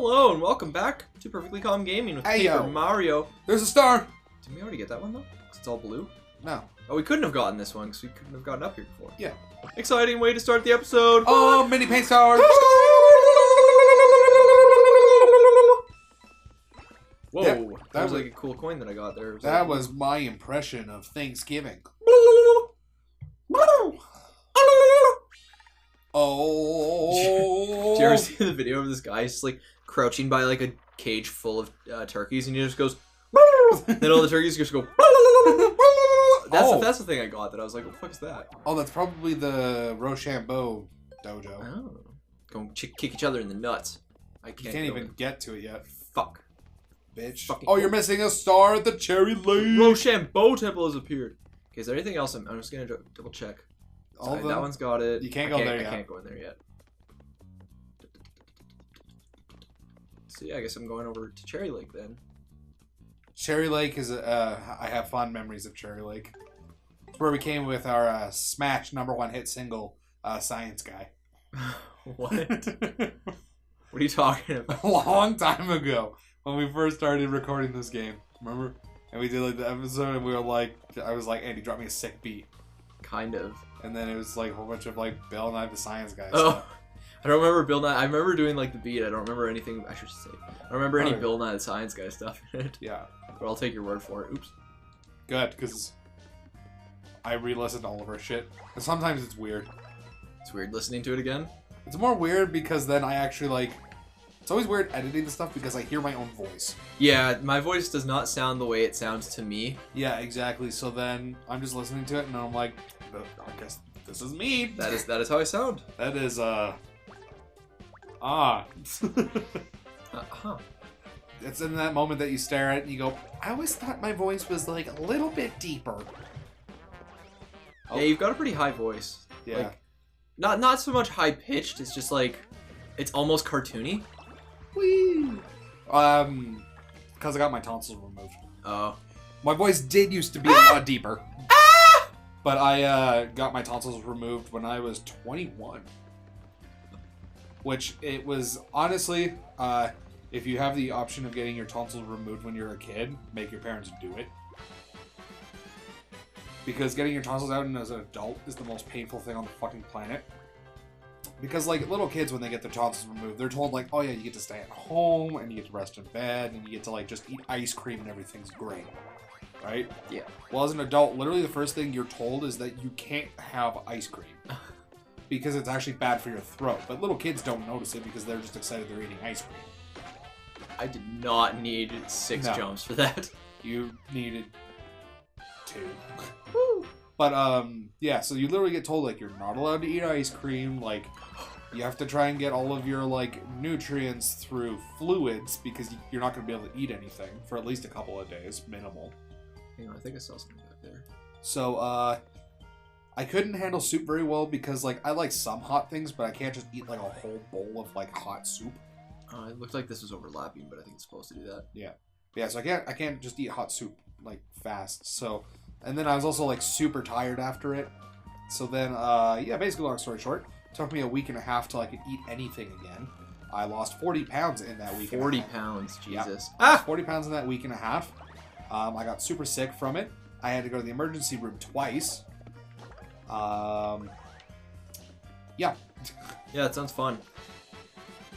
Hello and welcome back to Perfectly Calm Gaming with Paper Mario. There's a star! Did we already get that one though? Because it's all blue? No. Oh, we couldn't have gotten this one because we couldn't have gotten up here before. Yeah. Exciting way to start the episode! Oh, mini paint stars! Whoa, Yep, that was like a cool coin that I got there. That was my impression of Thanksgiving. Oh. Did you ever see the video of this guy just like crouching by like a cage full of turkeys and he just goes then all the turkeys just go that's the thing I got that I was like, what the fuck is that? Oh, that's probably the Roshambo dojo. Oh. Go kick each other in the nuts. I can't, you can't even get to it yet. Fuck. Bitch. Fucking oh, you're missing a star at the Cherry Lake. Roshambo temple has appeared. Okay, is there anything else? I'm just gonna double check. All that one's got it. You can't go there yet. I can't go in there yet. So yeah, I guess I'm going over to Cherry Lake then. Cherry Lake is I have fond memories of Cherry Lake. It's where we came with our Smash #1 hit single, Science Guy. What? What are you talking about? A long time ago, when we first started recording this game, remember? And we did like the episode, and we were like, I was like, Andy, drop me a sick beat. Kind of. And then it was like a whole bunch of like Bill Nye the Science Guy Oh, stuff. I don't remember Bill Nye. I remember doing like the beat. I don't remember anything. I should say. I don't remember any Bill Nye the Science Guy stuff in it. Yeah. But I'll take your word for it. Oops. Good, because I re-listened to all of our shit. And sometimes it's weird. It's weird listening to it again. It's more weird because then I actually like... It's always weird editing the stuff because I hear my own voice. Yeah, my voice does not sound the way it sounds to me. Yeah, exactly. So then I'm just listening to it and I'm like, I guess this is me. That is how I sound. That is, It's in that moment that you stare at it and you go, I always thought my voice was like a little bit deeper. Oh. Yeah, you've got a pretty high voice. Yeah. Like, not so much high pitched, it's just like, it's almost cartoony. Whee! Because I got my tonsils removed. Oh. My voice did used to be a lot deeper. Ah! But I got my tonsils removed when I was 21. Which, it was, honestly, if you have the option of getting your tonsils removed when you're a kid, make your parents do it. Because getting your tonsils out as an adult is the most painful thing on the fucking planet. Because, like, little kids, when they get their tonsils removed, they're told, like, oh yeah, you get to stay at home, and you get to rest in bed, and you get to, like, just eat ice cream and everything's great. Right? Yeah. Well, as an adult, literally the first thing you're told is that you can't have ice cream. Because it's actually bad for your throat. But little kids don't notice it because they're just excited they're eating ice cream. I did not need 6 jumps for that. You needed 2. Woo! But, yeah, so you literally get told, like, you're not allowed to eat ice cream, like, you have to try and get all of your, like, nutrients through fluids, because you're not going to be able to eat anything for at least a couple of days, minimal. Hang on, I think I saw something back there. So, I couldn't handle soup very well, because, like, I like some hot things, but I can't just eat, like, a whole bowl of, like, hot soup. It looked like this was overlapping, but I think it's supposed to do that. Yeah. Yeah, so I can't just eat hot soup, like, fast, so... And then I was also, like, super tired after it. So then, yeah, basically, long story short, it took me a week and a half till I could eat anything again. I lost 40 pounds in that week 40 pounds, Jesus. Yeah. Ah! 40 pounds in that week and a half. I got super sick from it. I had to go to the emergency room twice. Yeah. Yeah, that sounds fun.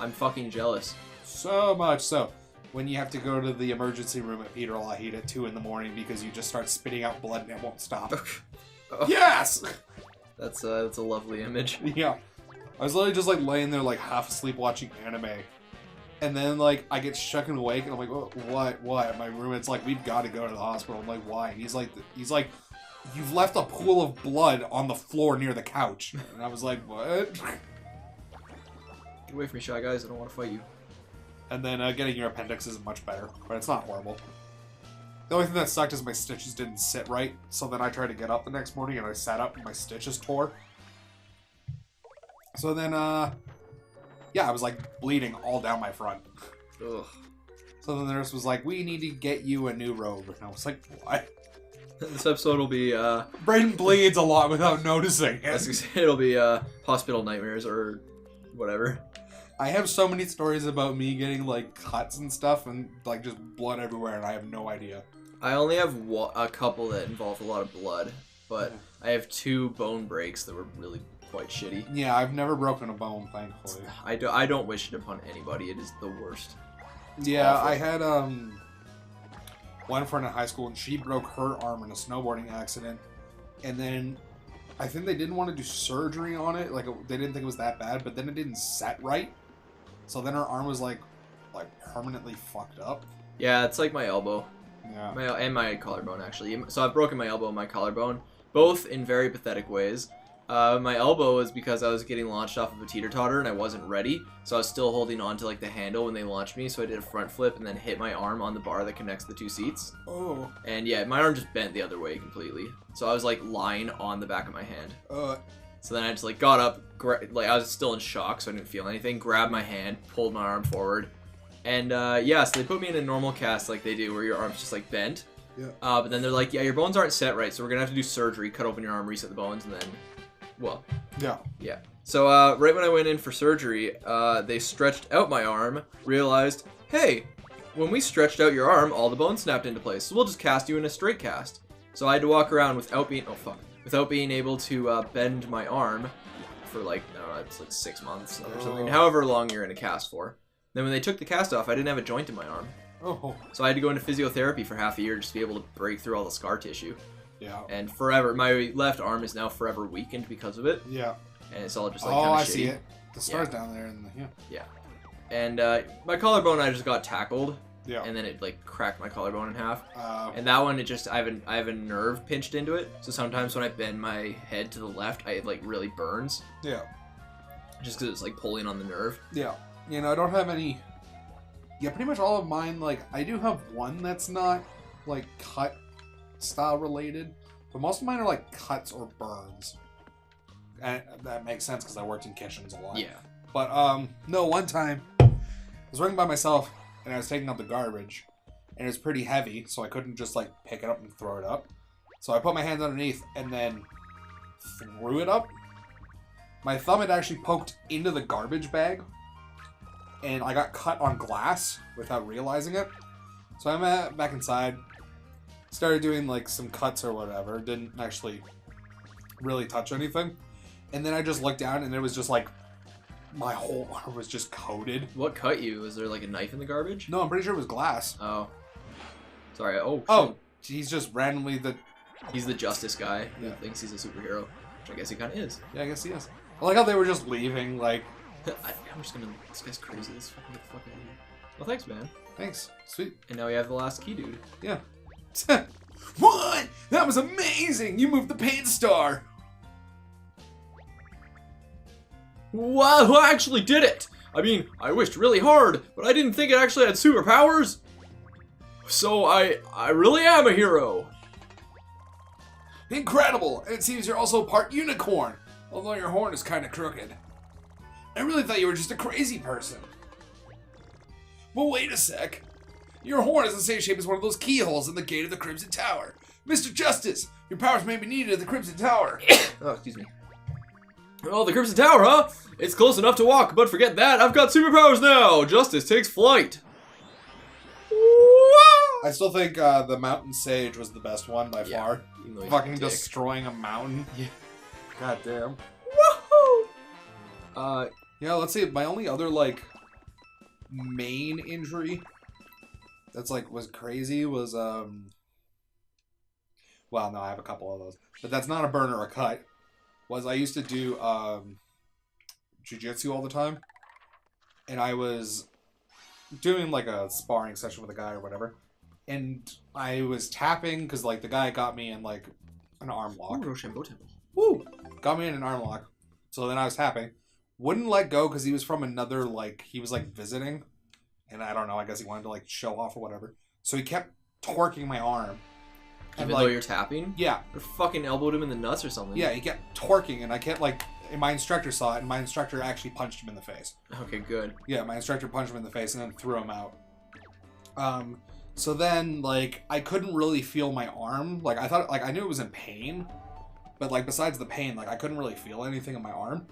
I'm fucking jealous. So much so. When you have to go to the emergency room at Peter Lahide at 2 in the morning because you just start spitting out blood and it won't stop. Oh. Yes! That's a lovely image. Yeah. I was literally just like laying there like half asleep watching anime. And then like I get shook and awake and I'm like, oh, what? My roommate's like, we've got to go to the hospital. I'm like, why? And he's like, you've left a pool of blood on the floor near the couch. And I was like, what? Get away from me, Shy Guys. I don't want to fight you. And then getting your appendix isn't much better, but it's not horrible. The only thing that sucked is my stitches didn't sit right, so then I tried to get up the next morning and I sat up and my stitches tore. So then, yeah, I was like bleeding all down my front. Ugh. So the nurse was like, we need to get you a new robe. And I was like, what? This episode will be, Braden bleeds a lot without noticing. It'll be, hospital nightmares or whatever. I have so many stories about me getting like cuts and stuff and like just blood everywhere, and I have no idea. I only have a couple that involve a lot of blood, but I have 2 bone breaks that were really quite shitty. Yeah, I've never broken a bone, thankfully. I don't wish it upon anybody. It is the worst. It's awful. I had one friend in high school, and she broke her arm in a snowboarding accident, and then I think they didn't want to do surgery on it. Like they didn't think it was that bad, but then it didn't set right, so then her arm was like permanently fucked up. Yeah, it's like my elbow. Yeah. And my collarbone, actually. So I've broken my elbow and my collarbone, both in very pathetic ways. My elbow was because I was getting launched off of a teeter-totter and I wasn't ready, so I was still holding on to like the handle when they launched me, so I did a front flip and then hit my arm on the bar that connects the 2 seats. Oh. And yeah, my arm just bent the other way completely. So I was like lying on the back of my hand. So then I just like got up, like I was still in shock, so I didn't feel anything, grabbed my hand, pulled my arm forward, and yeah, so they put me in a normal cast like they do, where your arm's just like bent. Yeah. But then they're like, yeah, your bones aren't set right, so we're gonna have to do surgery, cut open your arm, reset the bones, and then, well. Yeah. Yeah. So right when I went in for surgery, they stretched out my arm, realized, hey, when we stretched out your arm, all the bones snapped into place, so we'll just cast you in a straight cast. So I had to walk around without being able to bend my arm for like, I don't know, it's like 6 months or something, however long you're in a cast for. Then when they took the cast off, I didn't have a joint in my arm. Oh. So I had to go into physiotherapy for half a year just to be able to break through all the scar tissue. Yeah. And forever, my left arm is now forever weakened because of it. Yeah. And it's all just like kind of shitty. I see it. The scar's down there. Yeah. And my collarbone, I just got tackled. Yeah. And then it like cracked my collarbone in half. And that one, it just I have a nerve pinched into it. So sometimes when I bend my head to the left, it like really burns. Yeah. Just because it's like pulling on the nerve. Yeah. You know, I don't have any. Yeah, pretty much all of mine. Like I do have one that's not like cut style related, but most of mine are like cuts or burns. And that makes sense because I worked in kitchens a lot. Yeah. But no, one time I was working by myself and I was taking out the garbage, and it was pretty heavy, so I couldn't just like pick it up and throw it up. So I put my hands underneath and then threw it up. My thumb had actually poked into the garbage bag, and I got cut on glass without realizing it. So I went back inside, started doing like some cuts or whatever, didn't actually really touch anything. And then I just looked down and it was just like my whole arm was just coated. What cut you? Was there like a knife in the garbage? No, I'm pretty sure it was glass. Oh. Sorry. Oh. Oh, he's just randomly He's the justice guy who thinks he's a superhero, which I guess he kind of is. Yeah, I guess he is. I like how they were just leaving, like... I'm just gonna... This guy's crazy. Let's fucking get the fuck out of here. Well, thanks, man. Thanks. Sweet. And now we have the last key, dude. Yeah. What? That was amazing! You moved the paint star! Wow, who actually did it? I mean, I wished really hard, but I didn't think it actually had superpowers. So I really am a hero. Incredible! And it seems you're also part unicorn, although your horn is kind of crooked. I really thought you were just a crazy person. But wait a sec. Your horn is the same shape as one of those keyholes in the gate of the Crimson Tower. Mr. Justice, your powers may be needed at the Crimson Tower. Oh, excuse me. Oh, the Crimson Tower, huh? It's close enough to walk, but forget that. I've got superpowers now. Justice takes flight. I still think the Mountain Sage was the best one by far. Fucking destroying a mountain. Yeah. God damn. Woohoo! Yeah, let's see. My only other, like, main injury that's, like, was crazy was, well, no, I have a couple of those. But that's not a burn or a cut. Was I used to do, jiu-jitsu all the time. And I was doing, like, a sparring session with a guy or whatever. And I was tapping, because, like, the guy got me in, like, an arm lock. Ooh, Roshambo temple. Woo! Got me in an arm lock. So then I was tapping. Wouldn't let go because he was from another, like, he was, like, visiting. And I don't know, I guess he wanted to, like, show off or whatever. So he kept torquing my arm. Even though you're tapping? Yeah. Or fucking elbowed him in the nuts or something. Yeah, he kept torquing, and I kept, like, and my instructor saw it, and my instructor actually punched him in the face. Okay, good. Yeah, my instructor punched him in the face and then threw him out. So then, like, I couldn't really feel my arm. Like, I thought, like, I knew it was in pain. But, like, besides the pain, like, I couldn't really feel anything in my arm.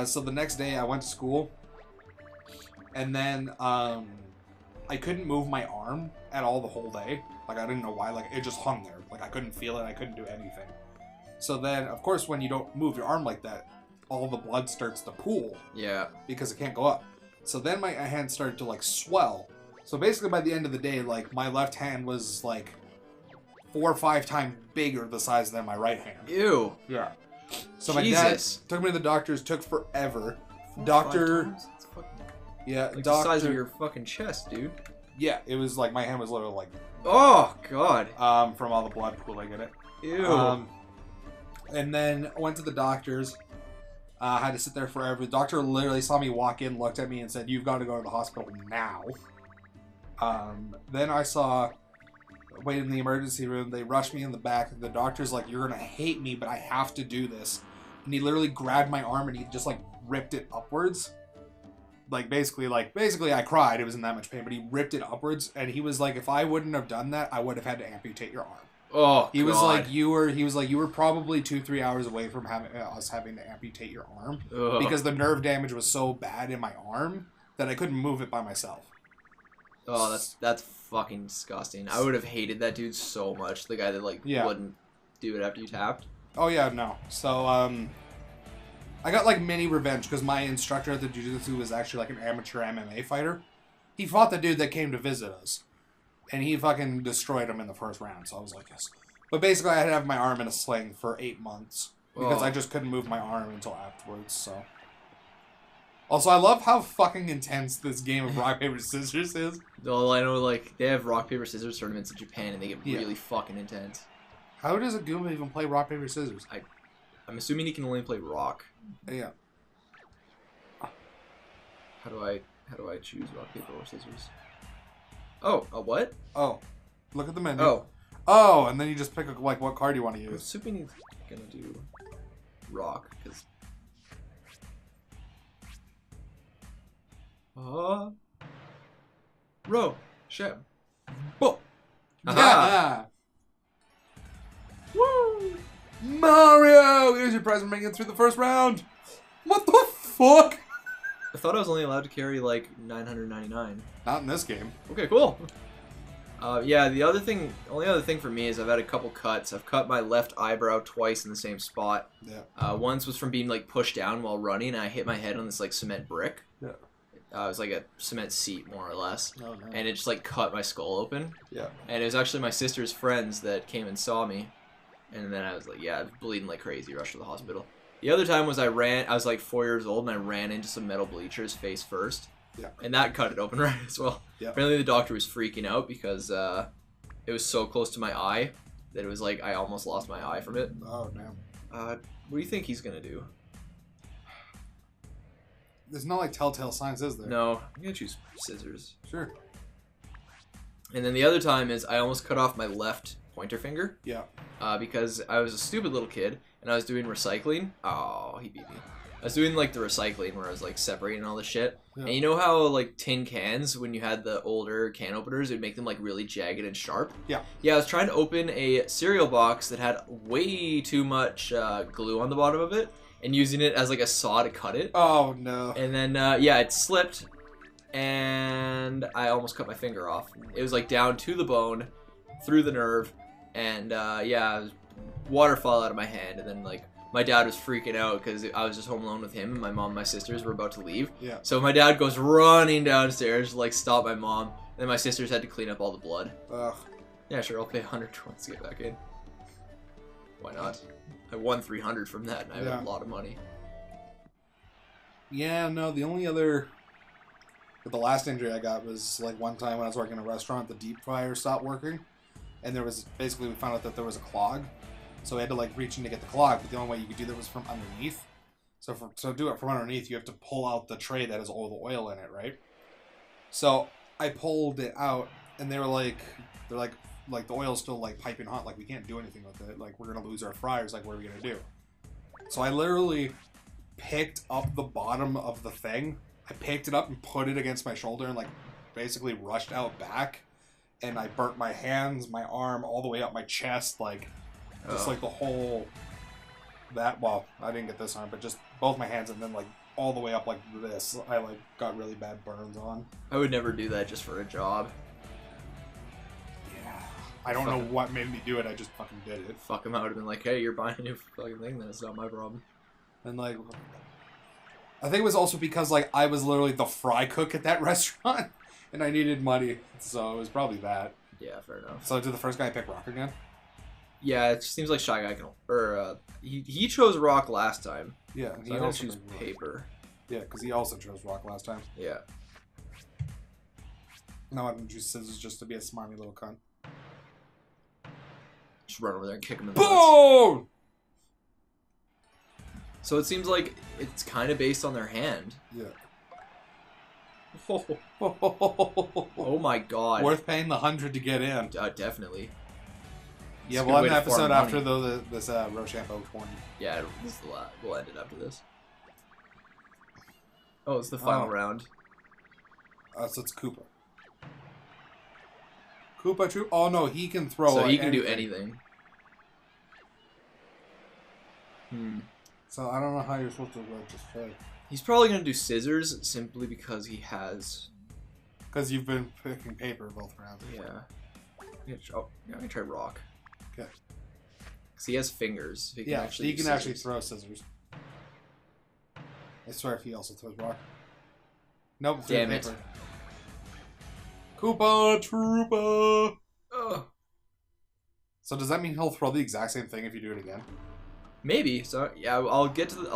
So the next day I went to school, And then I couldn't move my arm at all the whole day. Like, I didn't know why. Like, it just hung there. Like, I couldn't feel it. I couldn't do anything. So then, of course, when you don't move your arm like that, all the blood starts to pool. Yeah. Because it can't go up. So then my hand started to, like, swell. So basically, by the end of the day, like, my left hand was, like, 4 or 5 times bigger the size than my right hand. Ew. Yeah. So Jesus. my dad took me to the doctors. Took forever. Doctor. Yeah, like doctor. the size of your fucking chest, dude. Yeah, it was like my hand was literally like. Oh God. From all the blood pooling in it. Ew. And then I went to the doctors. Had to sit there forever. The doctor literally saw me walk in, looked at me, and said, "You've got to go to the hospital now." Then I waited in the emergency room. They rushed me in the back. The doctor's like, "You're gonna hate me, but I have to do this." And he literally grabbed my arm and he just like ripped it upwards. Basically I cried. It was in that much pain, but he ripped it upwards, and he was like, "If I wouldn't have done that, I would have had to amputate your arm." Oh, he was like, "You were probably 2-3 hours away from us having to amputate your arm." Ugh. Because the nerve damage was so bad in my arm that I couldn't move it by myself. Oh, that's fucking disgusting. I would have hated that dude so much. The guy that wouldn't do it after you tapped. Oh yeah, no. So I got like mini revenge because my instructor at the jiu-jitsu was actually like an amateur MMA fighter. He fought the dude that came to visit us, and he fucking destroyed him in the first round. So I was like, yes. But basically, I had to have my arm in a sling for 8 months because I just couldn't move my arm until afterwards. So. Also, I love how fucking intense this game of rock, paper, scissors is. Well, I know, like, they have rock, paper, scissors tournaments in Japan, and they get really fucking intense. How does a Goomba even play rock, paper, scissors? I'm assuming he can only play rock. Yeah. How do I choose rock, paper, or scissors? Oh, a what? Oh, look at the menu. Oh, and then you just pick, like, what card you want to I'm use. assuming he's gonna do rock, because... Roshambo. Yeah. Woo! Mario! Here's your prize for making it through the first round. What the fuck? I thought I was only allowed to carry like 999. Not in this game. Okay, cool. Yeah, the only other thing for me is I've had a couple cuts. I've cut my left eyebrow twice in the same spot. Yeah. Once was from being like pushed down while running, and I hit my head on this like cement brick. Yeah. It was like a cement seat, more or less. Oh, no. And it just like cut my skull open. Yeah. And it was actually my sister's friends that came and saw me. And then I was like, yeah, bleeding like crazy, rushed to the hospital. The other time was I was like 4 years old, and I ran into some metal bleachers face first. Yeah. And that cut it open right as well. Yeah. Apparently the doctor was freaking out because it was so close to my eye that it was like I almost lost my eye from it. Oh, damn. What do you think he's going to do? There's no, like, telltale signs, is there? No, I'm going to choose scissors. Sure. And then the other time is I almost cut off my left pointer finger. Yeah. Because I was a stupid little kid, and I was doing recycling. Oh, he beat me. I was doing, like, the recycling where I was, like, separating all this shit. Yeah. And you know how, like, tin cans, when you had the older can openers, it would make them, like, really jagged and sharp? Yeah. Yeah, I was trying to open a cereal box that had way too much glue on the bottom of it, and using it as, like, a saw to cut it. Oh, no. And then, yeah, it slipped, and I almost cut my finger off. It was, like, down to the bone, through the nerve, and, yeah, water fell out of my hand, and then, like, my dad was freaking out because I was just home alone with him, and my mom and my sisters were about to leave. Yeah. So my dad goes running downstairs to, like, stop my mom, and then my sisters had to clean up all the blood. Ugh. Yeah, sure, I'll pay 100 once to get back in. Why not? I won 300 from that, and I have a lot of money. Yeah, no, the only other... The last injury I got was, like, one time when I was working in a restaurant, the deep fryer stopped working. And there was, basically, we found out that there was a clog. So we had to, like, reach in to get the clog, but the only way you could do that was from underneath. So to do it from underneath, you have to pull out the tray that has all the oil in it, right? So I pulled it out, and they're like, the oil's still, like, piping hot. Like, we can't do anything with it. Like, we're going to lose our fryers. Like, what are we going to do? So I literally picked up the bottom of the thing. I picked it up and put it against my shoulder and, like, basically rushed out back. And I burnt my hands, my arm, all the way up my chest, like, just like the whole, well, I didn't get this arm, but just both my hands, and then, like, all the way up like this, I like got really bad burns on. I would never do that just for a job. Yeah. I don't know what made me do it. I just fucking did it. Fuck him. I would have been like, hey, you're buying a new fucking thing, then it's not my problem. And like, I think it was also because like I was literally the fry cook at that restaurant, and I needed money, so it was probably that. Yeah, fair enough. So did the first guy pick rock again? Yeah, it seems like Shy Guy can. Or he chose rock last time. Yeah, So he also choose paper. Yeah, because he also chose rock last time. Yeah. No, I didn't choose scissors just to be a smarmy little cunt. Just run over there and kick him in the nuts. Boom! So it seems like it's kind of based on their hand. Yeah. Oh my god. Worth paying the 100 to get in. Definitely. Yeah, It's a we'll good have way an to farm episode after money. this Roshambo 20. Yeah, this is the last. We'll end it after this. Oh, it's the final round. So it's Koopa. Koopa Troop? Oh no, he can throw. So he can anything. do anything. So I don't know how you're supposed to just play. He's probably gonna do scissors simply because he has. Because you've been picking paper both rounds. Yeah. I'm gonna try rock. Okay. Because he has fingers. He can Yeah, actually he do can actually scissors. throw scissors. I swear if he also throws rock. Nope. Damn it. Paper. Koopa Troopa. Ugh. So does that mean he'll throw the exact same thing if you do it again? Maybe. So yeah, I'll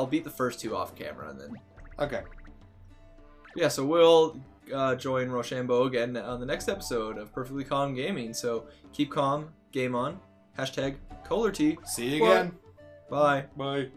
beat the first two off camera and then. Okay. Yeah, so we'll join Roshambo again on the next episode of Perfectly Calm Gaming. So keep calm, game on. #ColorT. See you again. Bye. Bye.